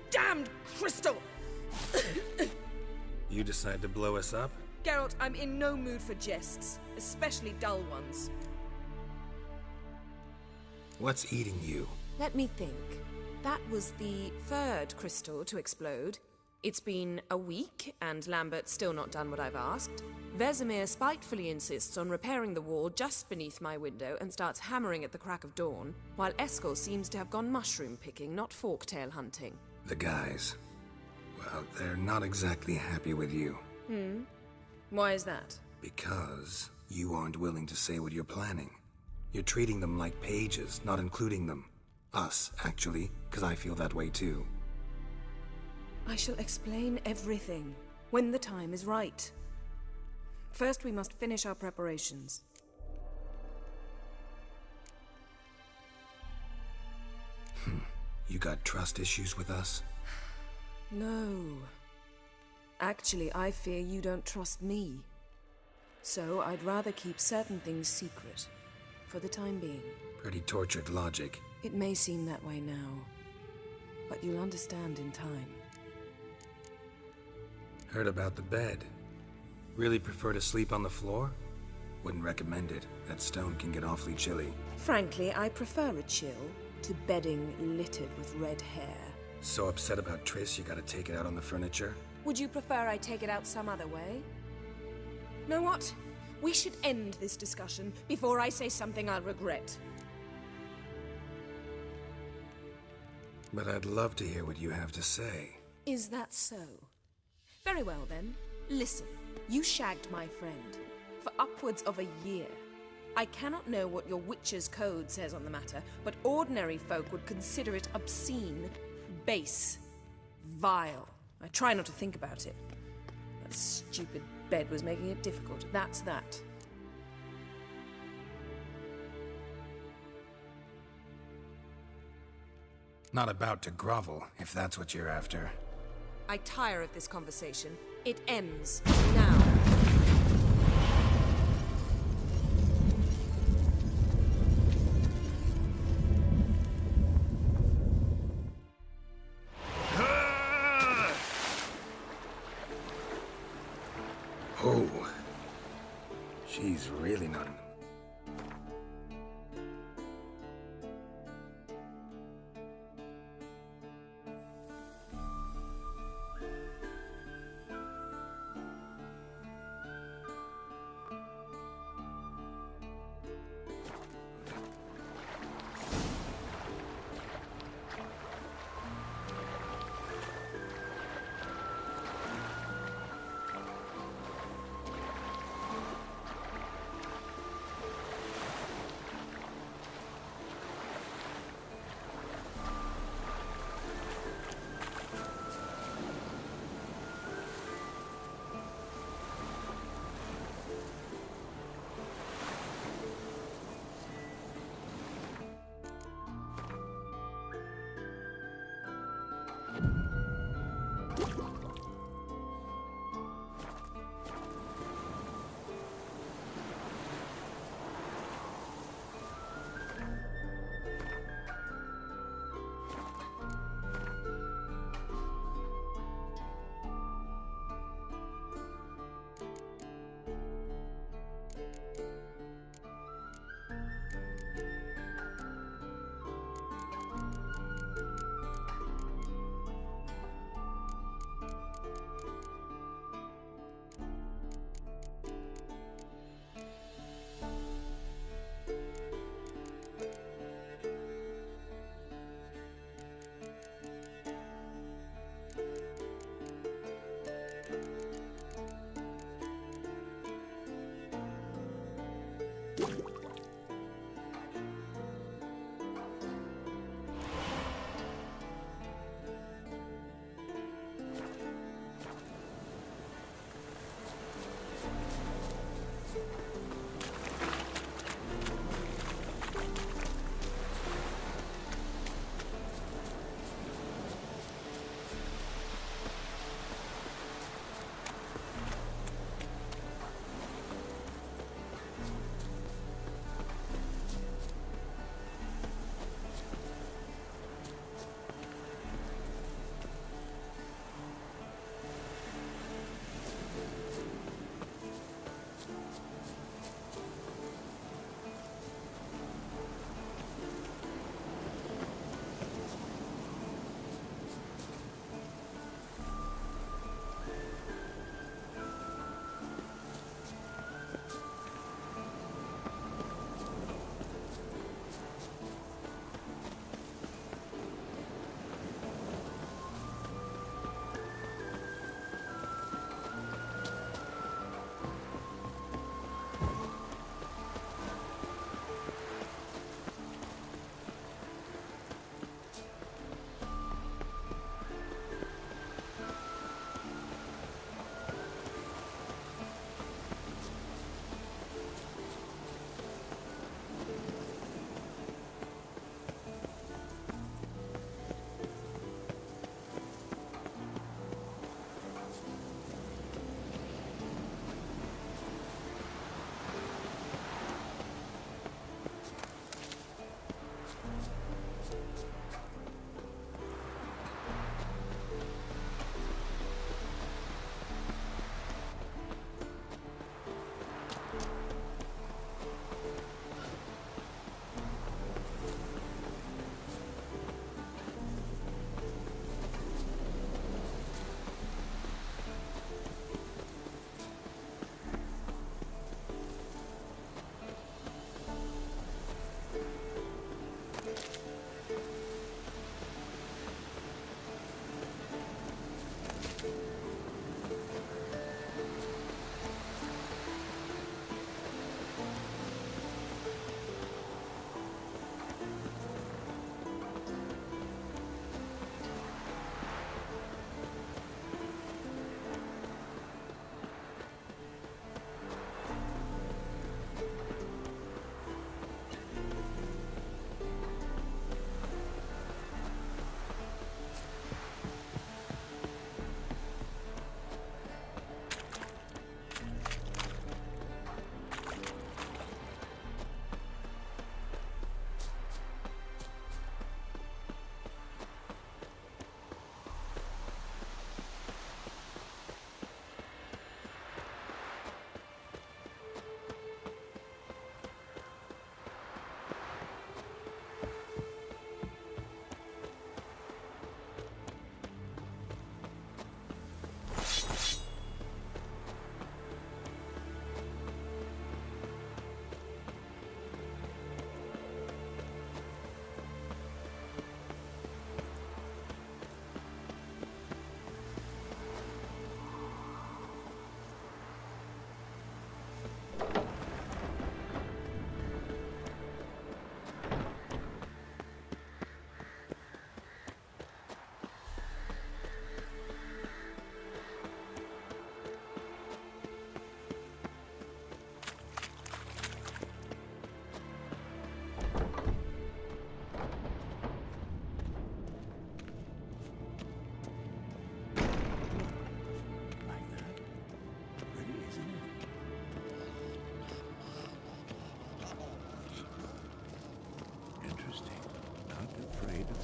Damned crystal! You decide to blow us up? Geralt, I'm in no mood for jests, especially dull ones. What's eating you? Let me think. That was the third crystal to explode. It's been a week, and Lambert's still not done what I've asked. Vesemir spitefully insists on repairing the wall just beneath my window and starts hammering at the crack of dawn, while Eskel seems to have gone mushroom picking, not forktail hunting. The guys. Well, they're not exactly happy with you. Why is that? Because you aren't willing to say what you're planning. You're treating them like pages, not including them. Us, actually, because I feel that way too. I shall explain everything when the time is right. First, we must finish our preparations. You got trust issues with us? No. Actually, I fear you don't trust me. So I'd rather keep certain things secret, for the time being. Pretty tortured logic. It may seem that way now, but you'll understand in time. Heard about the bed. Really prefer to sleep on the floor? Wouldn't recommend it. That stone can get awfully chilly. Frankly, I prefer a chill to bedding littered with red hair. So upset about Triss you gotta take it out on the furniture? Would you prefer I take it out some other way? Know what? We should end this discussion before I say something I'll regret. But I'd love to hear what you have to say. Is that so? Very well then. Listen, you shagged my friend for upwards of a year. I cannot know what your witch's code says on the matter, but ordinary folk would consider it obscene, base, vile. I try not to think about it. That stupid bed was making it difficult. That's that. Not about to grovel, if that's what you're after. I tire of this conversation. It ends now. Oh, she's really not in the...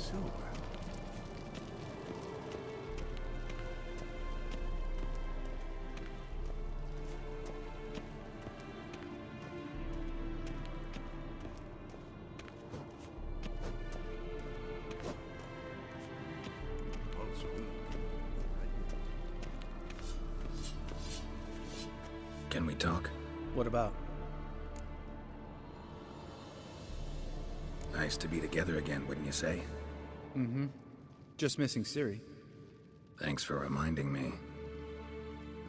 silver. Pulse weak. Can we talk? What about? Nice to be together again, wouldn't you say? Mm-hmm. Just missing Ciri. Thanks for reminding me.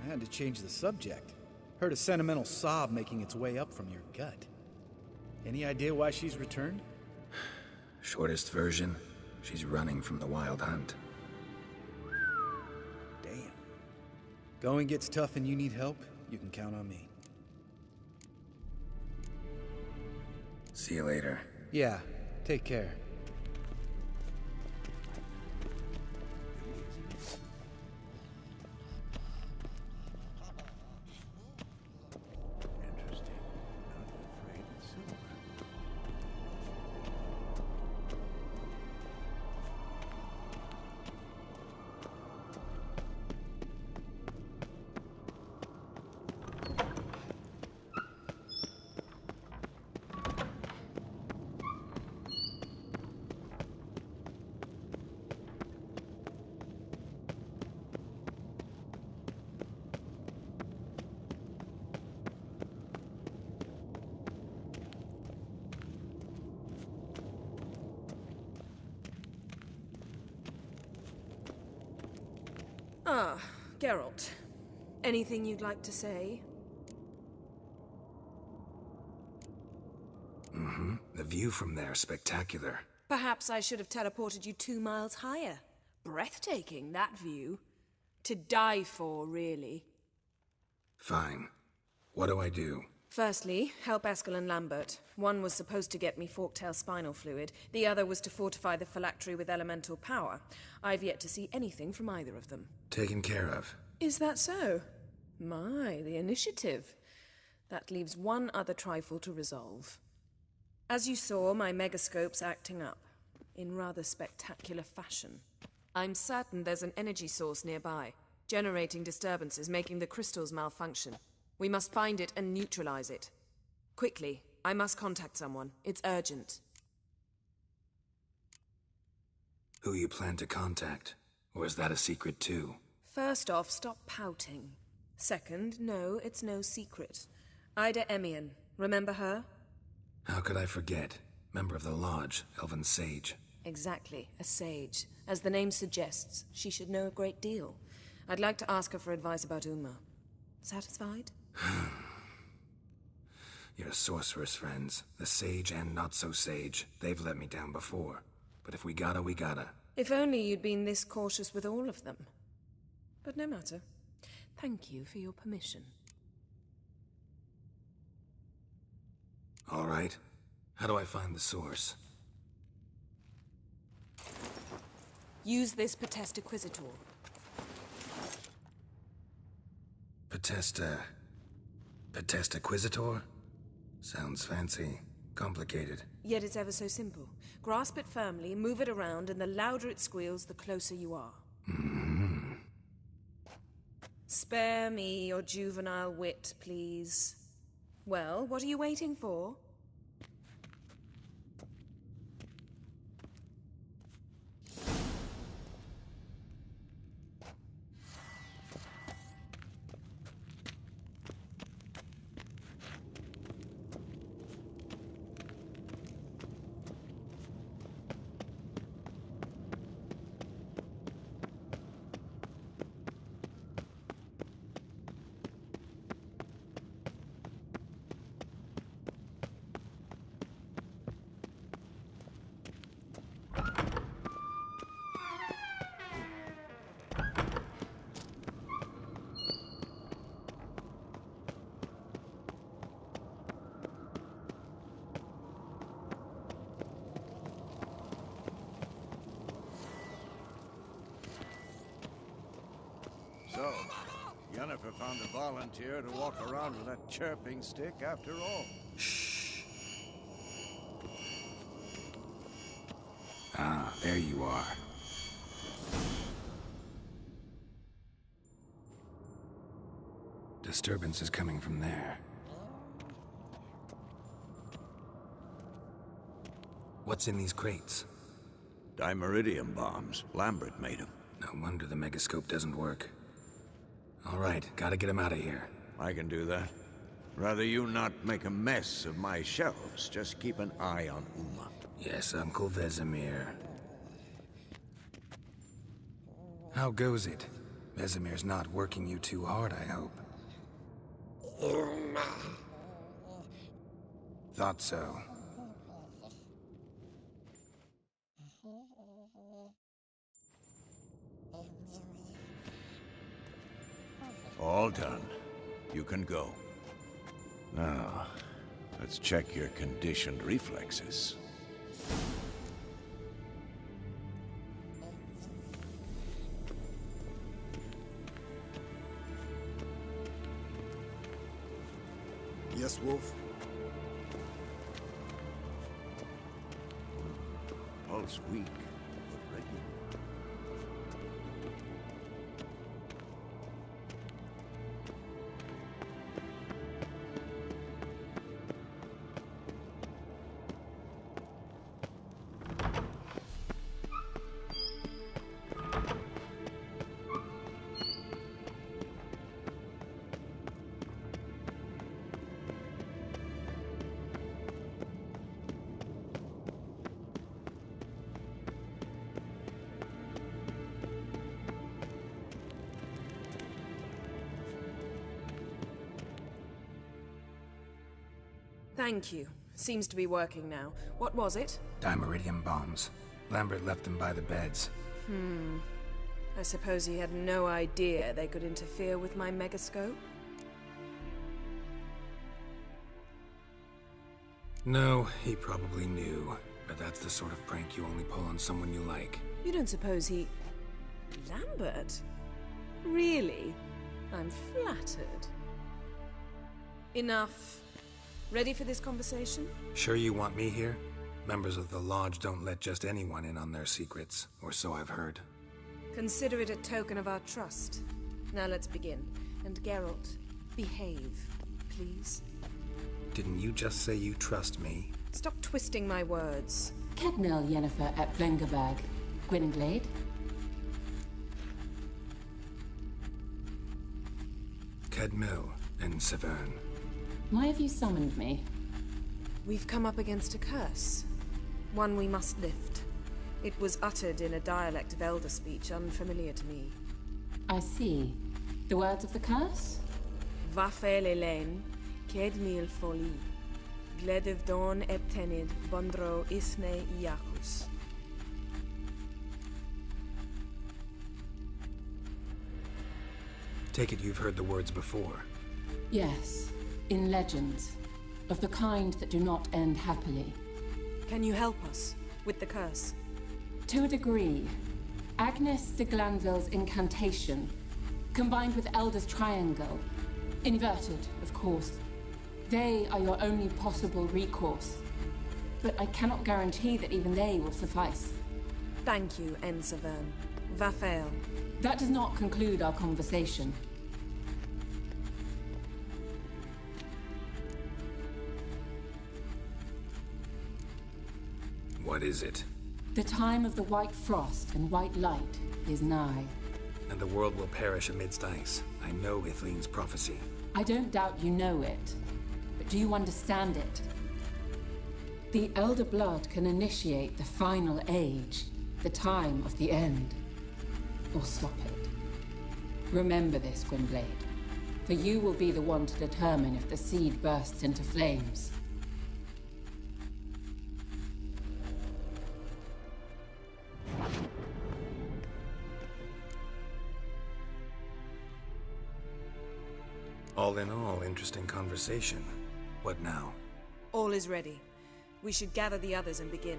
I had to change the subject. Heard a sentimental sob making its way up from your gut. Any idea why she's returned? Shortest version, she's running from the wild hunt. Damn. Going gets tough and you need help, you can count on me. See you later. Yeah, take care. Interesting. Not afraid of silver. Ah, Geralt. Anything you'd like to say? The view from there, spectacular. Perhaps I should have teleported you 2 miles higher. Breathtaking, that view. To die for, really. Fine. What do I do? Firstly, help Eskel and Lambert. One was supposed to get me forktail spinal fluid. The other was to fortify the phylactery with elemental power. I've yet to see anything from either of them. Taken care of. Is that so? My, the initiative. That leaves one other trifle to resolve. As you saw, my megascope's acting up. In rather spectacular fashion. I'm certain there's an energy source nearby, generating disturbances, making the crystals malfunction. We must find it and neutralize it. Quickly, I must contact someone. It's urgent. Who you plan to contact? Or is that a secret too? First off, stop pouting. Second, no, it's no secret. Ida Emian. Remember her? How could I forget? Member of the Lodge, Elven Sage. Exactly, a sage. As the name suggests, she should know a great deal. I'd like to ask her for advice about Uma. Satisfied? Your sorceress friends, the sage and not-so-sage, they've let me down before. But if we gotta, we gotta. If only you'd been this cautious with all of them. But no matter. Thank you for your permission. All right. How do I find the source? Use this Potesta Quisitor. Potesta Quisitor? Sounds fancy. Complicated. Yet it's ever so simple. Grasp it firmly, move it around, and the louder it squeals, the closer you are. Spare me your juvenile wit, please. Well, what are you waiting for? So, Yennefer found a volunteer to walk around with that chirping stick after all. Ah, there you are. Disturbance is coming from there. What's in these crates? Dimeridium bombs. Lambert made them. No wonder the megascope doesn't work. All right, gotta get him out of here. I can do that. Rather you not make a mess of my shelves. Just keep an eye on Uma. Yes, Uncle Vesemir. How goes it? Vesemir's not working you too hard, I hope. Thought so. All done. You can go. Now, let's check your conditioned reflexes. Yes, Wolf? Pulse weak, but regular. Thank you. Seems to be working now. What was it? Dimeridium bombs. Lambert left them by the beds. I suppose he had no idea they could interfere with my megascope? No, he probably knew. But that's the sort of prank you only pull on someone you like. You don't suppose he... Lambert? Really? I'm flattered. Enough. Ready for this conversation? Sure you want me here? Members of the Lodge don't let just anyone in on their secrets, or so I've heard. Consider it a token of our trust. Now let's begin. And Geralt, behave, please. Didn't you just say you trust me? Stop twisting my words. Kednel Yennefer at Vengerberg. Gwynglade. Kedmil and Severn. Why have you summoned me? We've come up against a curse. One we must lift. It was uttered in a dialect of Elder speech unfamiliar to me. I see. The words of the curse? Vafel Elaine, Ked mil foli, Gledev don eptenid, Bondro isne iacus. Take it you've heard the words before. Yes. In legends. Of the kind that do not end happily. Can you help us with the curse? To a degree. Agnes de Glanville's incantation, combined with Elder's triangle, inverted, of course. They are your only possible recourse. But I cannot guarantee that even they will suffice. Thank you, Severn. Vafel. That does not conclude our conversation. What is it? The time of the white frost and white light is nigh. And the world will perish amidst ice. I know Ithleen's prophecy. I don't doubt you know it. But do you understand it? The Elder Blood can initiate the final age, the time of the end. Or stop it. Remember this, Gwynblade. For you will be the one to determine if the seed bursts into flames. All in all, interesting conversation. What now? All is ready. We should gather the others and begin.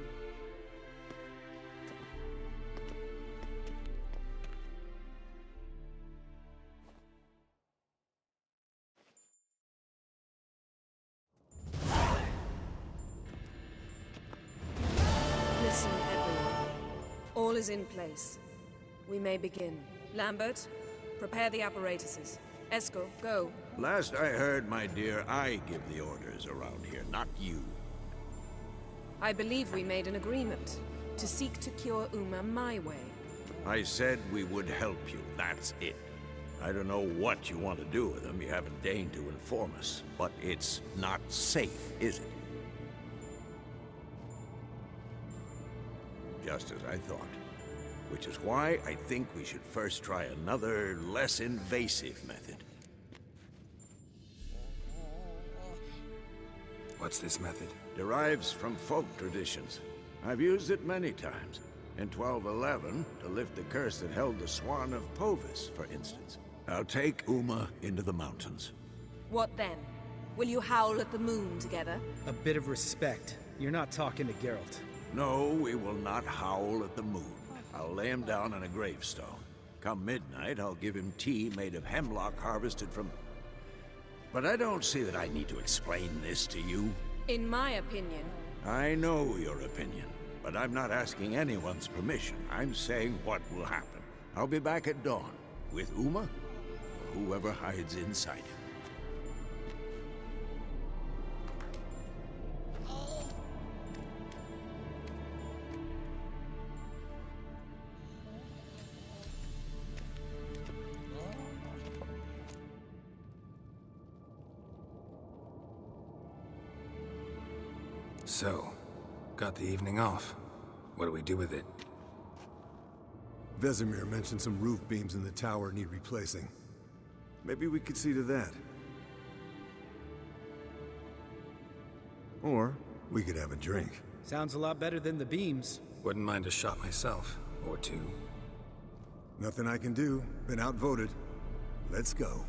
Listen, everyone. All is in place. We may begin. Lambert, prepare the apparatuses. Esco, go. Last I heard, my dear, I give the orders around here, not you. I believe we made an agreement to seek to cure Uma my way. I said we would help you, that's it. I don't know what you want to do with them, you haven't deigned to inform us, but it's not safe, is it? Just as I thought. Which is why I think we should first try another, less invasive method. What's this method? Derives from folk traditions. I've used it many times. In 1211, to lift the curse that held the Swan of Povis, for instance. I'll take Uma into the mountains. What then? Will you howl at the moon together? A bit of respect. You're not talking to Geralt. No, we will not howl at the moon. I'll lay him down on a gravestone. Come midnight, I'll give him tea made of hemlock harvested from... But I don't see that I need to explain this to you. In my opinion... I know your opinion, but I'm not asking anyone's permission. I'm saying what will happen. I'll be back at dawn, with Uma, or whoever hides inside him. So, got the evening off. What do we do with it? Vesemir mentioned some roof beams in the tower need replacing. Maybe we could see to that. Or we could have a drink. Sounds a lot better than the beams. Wouldn't mind a shot myself, or two. Nothing I can do. Been outvoted. Let's go.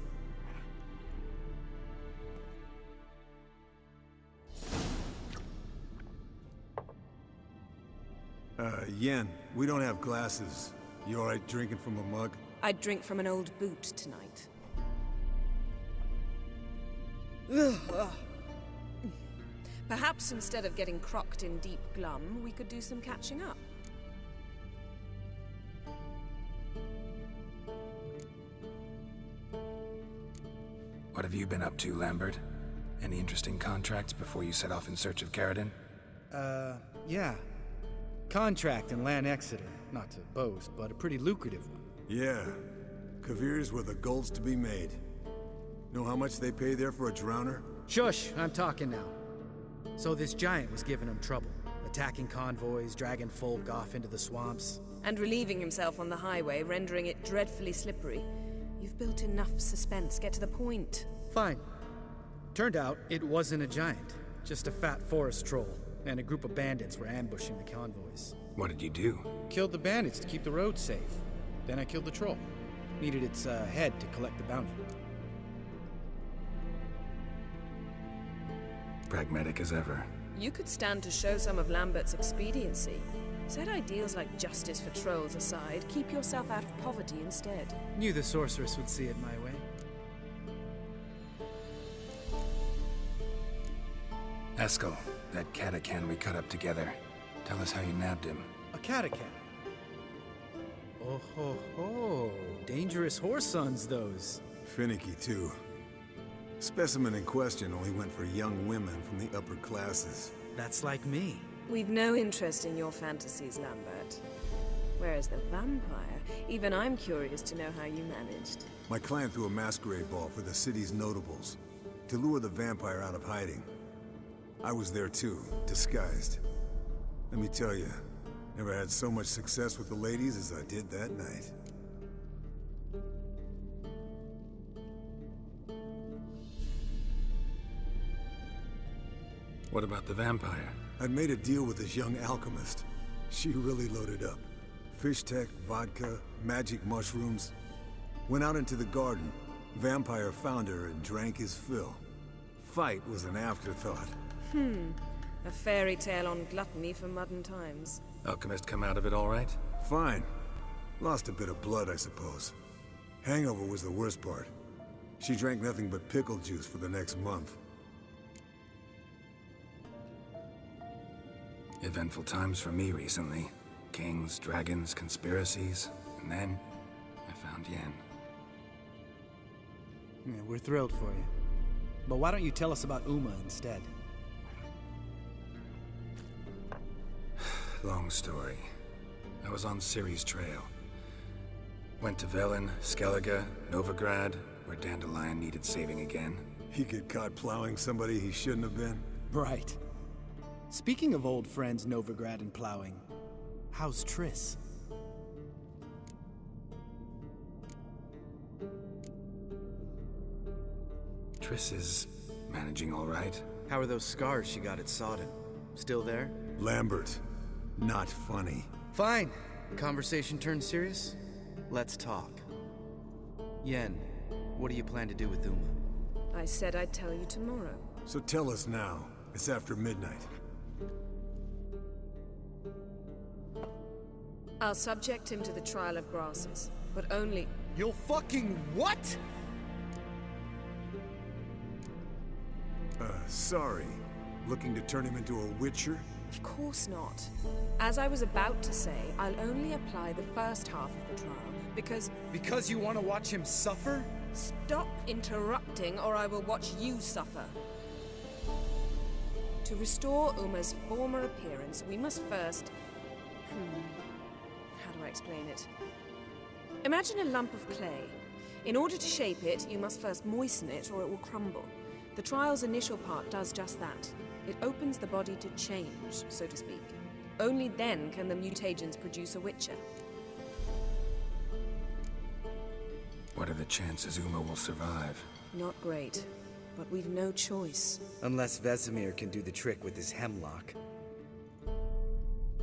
Yen, we don't have glasses. You alright drinking from a mug? I'd drink from an old boot tonight. Perhaps instead of getting crocked in deep glum, we could do some catching up. What have you been up to, Lambert? Any interesting contracts before you set off in search of Caradon? Yeah. Contract in Lan Exeter. Not to boast, but a pretty lucrative one. Yeah. Kavir's where the gold's to be made. Know how much they pay there for a drowner? Shush, I'm talking now. So this giant was giving him trouble. Attacking convoys, dragging folk off into the swamps. And relieving himself on the highway, rendering it dreadfully slippery. You've built enough suspense. Get to the point. Fine. Turned out, it wasn't a giant. Just a fat forest troll. And a group of bandits were ambushing the convoys. What did you do? Killed the bandits to keep the road safe. Then I killed the troll. Needed its head to collect the bounty. Pragmatic as ever. You could stand to show some of Lambert's expediency. Set ideals like justice for trolls aside, keep yourself out of poverty instead. Knew the sorceress would see it my way. Eskel, that catacan we cut up together. Tell us how you nabbed him. A catacan. Oh ho ho. Dangerous horse sons, those. Finicky, too. Specimen in question only went for young women from the upper classes. That's like me. We've no interest in your fantasies, Lambert. Whereas the vampire, even I'm curious to know how you managed. My clan threw a masquerade ball for the city's notables, to lure the vampire out of hiding. I was there too, disguised. Let me tell you, never had so much success with the ladies as I did that night. What about the vampire? I'd made a deal with this young alchemist. She really loaded up. Fish tech, vodka, magic mushrooms. Went out into the garden. Vampire found her and drank his fill. Fight was an afterthought. A fairy tale on gluttony for modern times. Alchemist come out of it all right? Fine. Lost a bit of blood, I suppose. Hangover was the worst part. She drank nothing but pickle juice for the next month. Eventful times for me recently. Kings, dragons, conspiracies, and then I found Yen. Yeah, we're thrilled for you. But why don't you tell us about Uma instead? Long story. I was on Ciri's trail. Went to Velen, Skellige, Novigrad, where Dandelion needed saving again. He get caught plowing somebody he shouldn't have been? Right. Speaking of old friends Novigrad and plowing, how's Triss? Triss is managing all right. How are those scars she got at Sodden? Still there? Lambert, not funny. Fine. Conversation turned serious? Let's talk. Yen, what do you plan to do with Uma? I said I'd tell you tomorrow. So tell us now. It's after midnight. I'll subject him to the trial of grasses, but only... You'll fucking what? Sorry. Looking to turn him into a witcher? Of course not. As I was about to say, I'll only apply the first half of the trial, because... Because you want to watch him suffer? Stop interrupting, or I will watch you suffer. To restore Uma's former appearance, we must first... How do I explain it? Imagine a lump of clay. In order to shape it, you must first moisten it, or it will crumble. The trial's initial part does just that. It opens the body to change, so to speak. Only then can the mutagens produce a witcher. What are the chances Uma will survive? Not great, but we've no choice. Unless Vesemir can do the trick with his hemlock.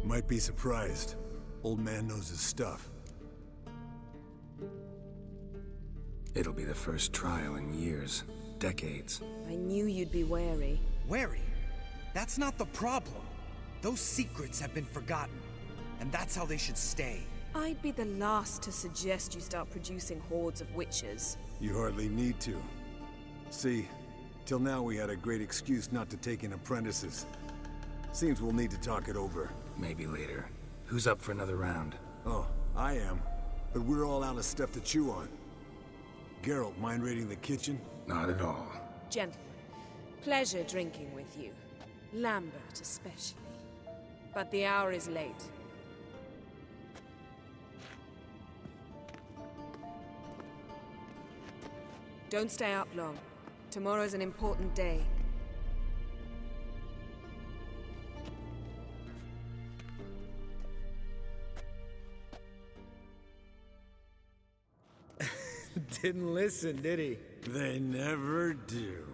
Might be surprised. Old man knows his stuff. It'll be the first trial in years. Decades. I knew you'd be wary. Wary? That's not the problem. Those secrets have been forgotten, and that's how they should stay. I'd be the last to suggest you start producing hordes of witches. You hardly need to. See, till now we had a great excuse not to take in apprentices. Seems we'll need to talk it over. Maybe later. Who's up for another round? Oh, I am. But we're all out of stuff to chew on. Geralt, mind raiding the kitchen? Not at all. Gentlemen, pleasure drinking with you. Lambert especially. But the hour is late. Don't stay up long. Tomorrow's an important day. Didn't listen, did he? They never do.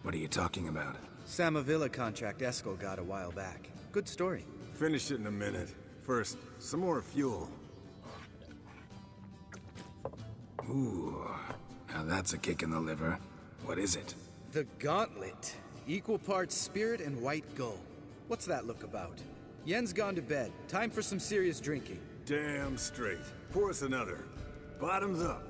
What are you talking about? Samavilla contract Eskel got a while back. Good story. Finish it in a minute. First, some more fuel. Ooh, now that's a kick in the liver. What is it? The Gauntlet. Equal parts spirit and white gull. What's that look about? Yen's gone to bed. Time for some serious drinking. Damn straight. Pour us another. Bottoms up.